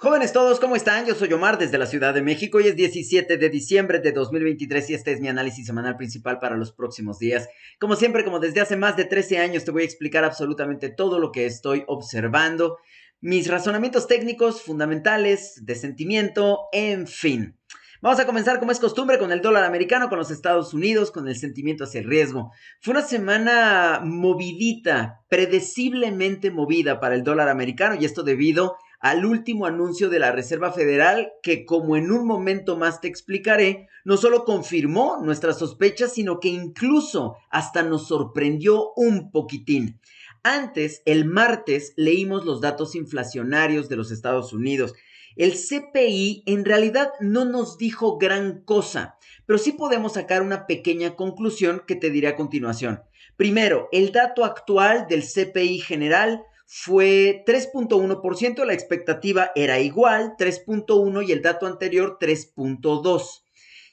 Jóvenes todos, ¿cómo están? Yo soy Omar desde la Ciudad de México y es 17 de diciembre de 2023 y este es mi análisis semanal principal para los próximos días. Como siempre, como desde hace más de 13 años, te voy a explicar absolutamente todo lo que estoy observando, mis razonamientos técnicos fundamentales, de sentimiento, en fin. Vamos a comenzar, como es costumbre, con el dólar americano, con los Estados Unidos, con el sentimiento hacia el riesgo. Fue una semana movidita, predeciblemente movida para el dólar americano y esto debido al último anuncio de la Reserva Federal que, como en un momento más te explicaré, no solo confirmó nuestras sospechas, sino que incluso hasta nos sorprendió un poquitín. Antes, el martes, leímos los datos inflacionarios de los Estados Unidos. El CPI en realidad no nos dijo gran cosa, pero sí podemos sacar una pequeña conclusión que te diré a continuación. Primero, el dato actual del CPI general fue 3.1%, la expectativa era igual, 3.1 y el dato anterior 3.2.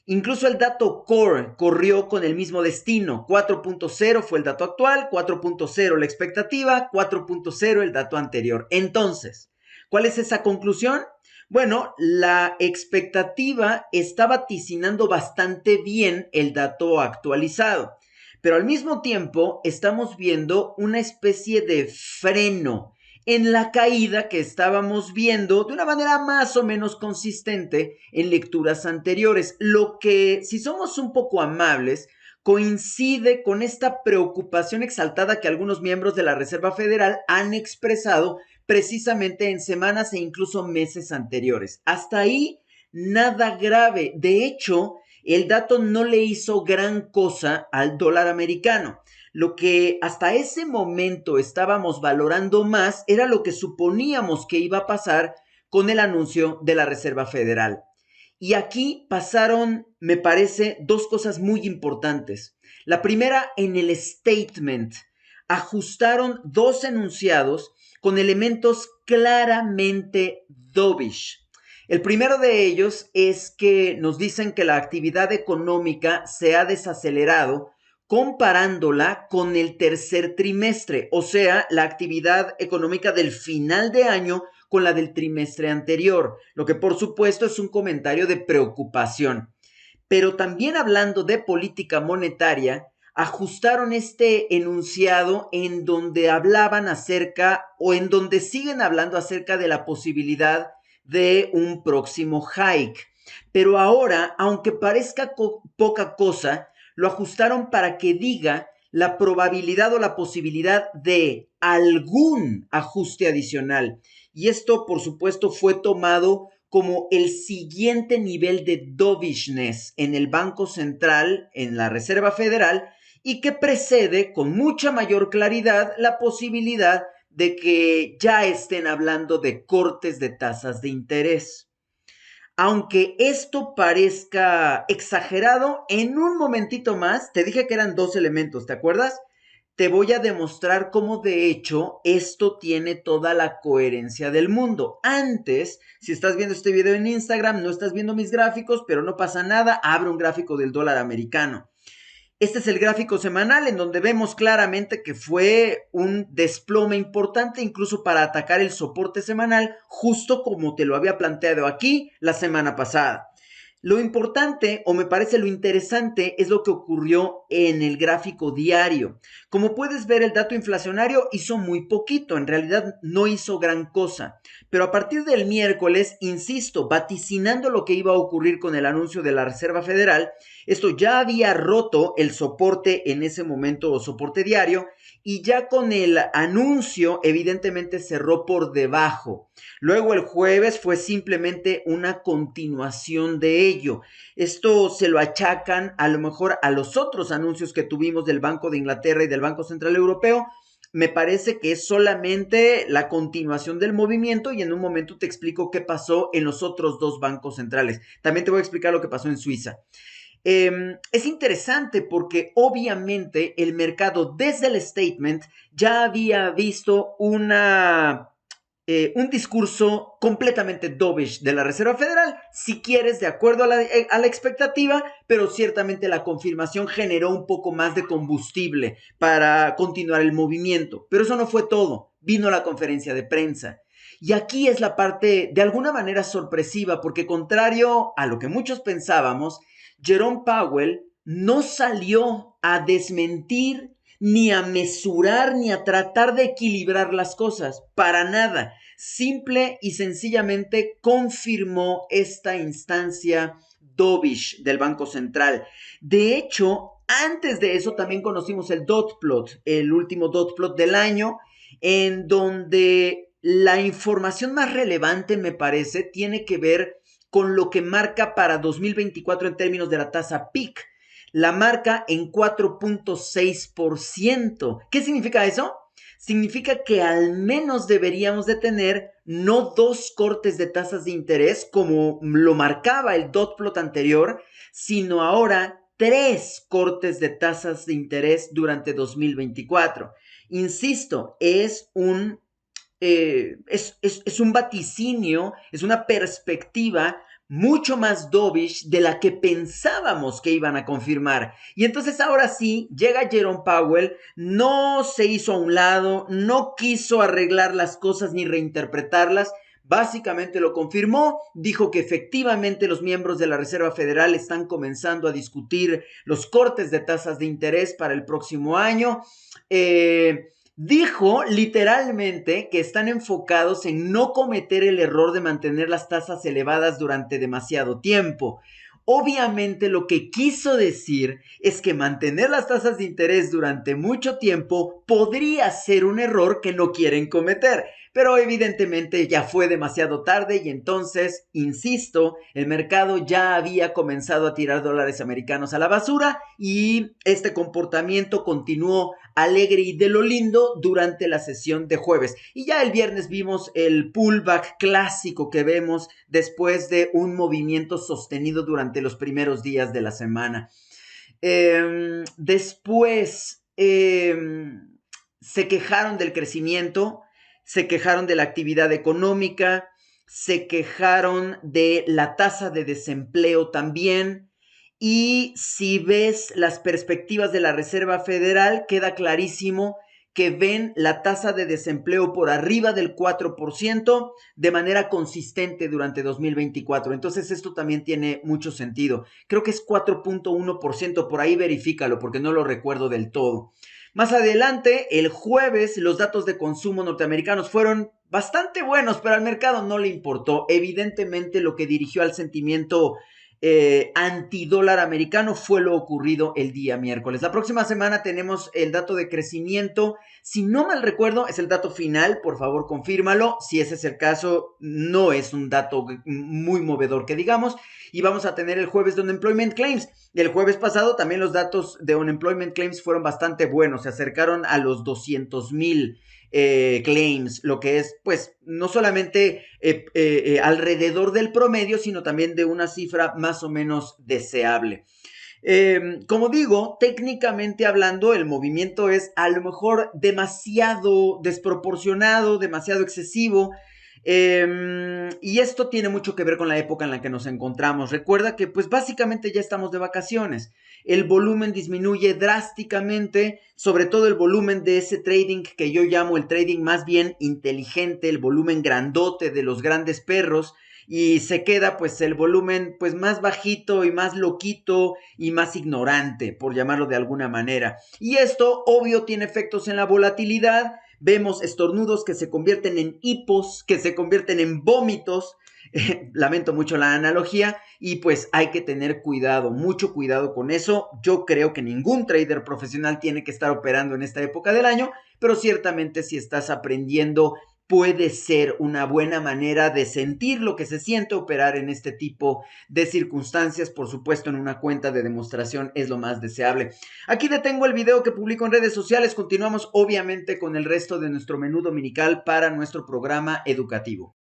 Incluso el dato core corrió con el mismo destino, 4.0 fue el dato actual, 4.0 la expectativa, 4.0 el dato anterior. Entonces, ¿cuál es esa conclusión? Bueno, la expectativa está vaticinando bastante bien el dato actualizado. Pero al mismo tiempo estamos viendo una especie de freno en la caída que estábamos viendo de una manera más o menos consistente en lecturas anteriores, lo que, si somos un poco amables, coincide con esta preocupación exaltada que algunos miembros de la Reserva Federal han expresado precisamente en semanas e incluso meses anteriores. Hasta ahí, nada grave. De hecho, el dato no le hizo gran cosa al dólar americano. Lo que hasta ese momento estábamos valorando más era lo que suponíamos que iba a pasar con el anuncio de la Reserva Federal. Y aquí pasaron, me parece, dos cosas muy importantes. La primera, en el statement, ajustaron dos enunciados con elementos claramente dovish. El primero de ellos es que nos dicen que la actividad económica se ha desacelerado comparándola con el tercer trimestre, o sea, la actividad económica del final de año con la del trimestre anterior, lo que por supuesto es un comentario de preocupación. Pero también hablando de política monetaria, ajustaron este enunciado en donde hablaban acerca o en donde siguen hablando acerca de la posibilidad de un próximo hike. Pero ahora, aunque parezca poca cosa, lo ajustaron para que diga la probabilidad o la posibilidad de algún ajuste adicional. Y esto, por supuesto, fue tomado como el siguiente nivel de dovishness en el Banco Central, en la Reserva Federal, y que precede con mucha mayor claridad la posibilidad de que ya estén hablando de cortes de tasas de interés. Aunque esto parezca exagerado, en un momentito más, te dije que eran dos elementos, ¿te acuerdas? Te voy a demostrar cómo de hecho esto tiene toda la coherencia del mundo. Antes, si estás viendo este video en Instagram, no estás viendo mis gráficos, pero no pasa nada, abre un gráfico del dólar americano. Este es el gráfico semanal en donde vemos claramente que fue un desplome importante incluso para atacar el soporte semanal, justo como te lo había planteado aquí la semana pasada. Lo importante, o me parece lo interesante, es lo que ocurrió en el gráfico diario. Como puedes ver, el dato inflacionario hizo muy poquito, en realidad no hizo gran cosa. Pero a partir del miércoles, insisto, vaticinando lo que iba a ocurrir con el anuncio de la Reserva Federal, esto ya había roto el soporte en ese momento, o soporte diario, y ya con el anuncio evidentemente cerró por debajo. Luego el jueves fue simplemente una continuación de ello. Esto se lo achacan a lo mejor a los otros anuncios que tuvimos del Banco de Inglaterra y del Banco Central Europeo. Me parece que es solamente la continuación del movimiento y en un momento te explico qué pasó en los otros dos bancos centrales. También te voy a explicar lo que pasó en Suiza. Es interesante porque obviamente el mercado desde el statement ya había visto un discurso completamente dovish de la Reserva Federal, si quieres, de acuerdo a la expectativa, pero ciertamente la confirmación generó un poco más de combustible para continuar el movimiento. Pero eso no fue todo. Vino la conferencia de prensa. Y aquí es la parte de alguna manera sorpresiva, porque contrario a lo que muchos pensábamos, Jerome Powell no salió a desmentir, ni a mesurar, ni a tratar de equilibrar las cosas, para nada. Simple y sencillamente confirmó esta instancia dovish del Banco Central. De hecho, antes de eso también conocimos el dot plot, el último dot plot del año, en donde la información más relevante, me parece, tiene que ver con lo que marca para 2024 en términos de la tasa PIC. La marca en 4.6%. ¿Qué significa eso? Significa que al menos deberíamos de tener no 2 cortes de tasas de interés como lo marcaba el dot plot anterior, sino ahora 3 cortes de tasas de interés durante 2024. Insisto, es un vaticinio, es una perspectiva mucho más dovish de la que pensábamos que iban a confirmar. Y entonces ahora sí, llega Jerome Powell, no se hizo a un lado, no quiso arreglar las cosas ni reinterpretarlas, básicamente lo confirmó, dijo que efectivamente los miembros de la Reserva Federal están comenzando a discutir los cortes de tasas de interés para el próximo año. Dijo literalmente que están enfocados en no cometer el error de mantener las tasas elevadas durante demasiado tiempo. Obviamente lo que quiso decir es que mantener las tasas de interés durante mucho tiempo podría ser un error que no quieren cometer. Pero evidentemente ya fue demasiado tarde y entonces, insisto, el mercado ya había comenzado a tirar dólares americanos a la basura y este comportamiento continuó alegre y de lo lindo durante la sesión de jueves. Y ya el viernes vimos el pullback clásico que vemos después de un movimiento sostenido durante los primeros días de la semana. Después se quejaron del crecimiento, se quejaron de la actividad económica, se quejaron de la tasa de desempleo también. Y si ves las perspectivas de la Reserva Federal, queda clarísimo que ven la tasa de desempleo por arriba del 4% de manera consistente durante 2024. Entonces esto también tiene mucho sentido. Creo que es 4.1%, por ahí verifícalo porque no lo recuerdo del todo. Más adelante, el jueves, los datos de consumo norteamericanos fueron bastante buenos, pero al mercado no le importó. Evidentemente lo que dirigió al sentimiento antidólar americano fue lo ocurrido el día miércoles. La próxima semana tenemos el dato de crecimiento. Si no mal recuerdo, es el dato final. Por favor, confírmalo. Si ese es el caso, no es un dato muy movedor que digamos. Y vamos a tener el jueves de Unemployment Claims. El jueves pasado también los datos de Unemployment Claims fueron bastante buenos. Se acercaron a los 200,000 claims, lo que es pues no solamente alrededor del promedio, sino también de una cifra más o menos deseable. Como digo, técnicamente hablando, el movimiento es a lo mejor demasiado desproporcionado, demasiado excesivo. Y esto tiene mucho que ver con la época en la que nos encontramos. Recuerda que pues básicamente ya estamos de vacaciones. El volumen disminuye drásticamente, sobre todo el volumen de ese trading que yo llamo el trading más bien inteligente, el volumen grandote de los grandes perros, y se queda pues el volumen pues más bajito y más loquito y más ignorante, por llamarlo de alguna manera. Y esto obvio tiene efectos en la volatilidad. Vemos estornudos que se convierten en hipos, que se convierten en vómitos. Lamento mucho la analogía y pues hay que tener cuidado, mucho cuidado con eso. Yo creo que ningún trader profesional tiene que estar operando en esta época del año, pero ciertamente si estás aprendiendo puede ser una buena manera de sentir lo que se siente operar en este tipo de circunstancias. Por supuesto, en una cuenta de demostración es lo más deseable. Aquí detengo el video que publico en redes sociales. Continuamos obviamente con el resto de nuestro menú dominical para nuestro programa educativo.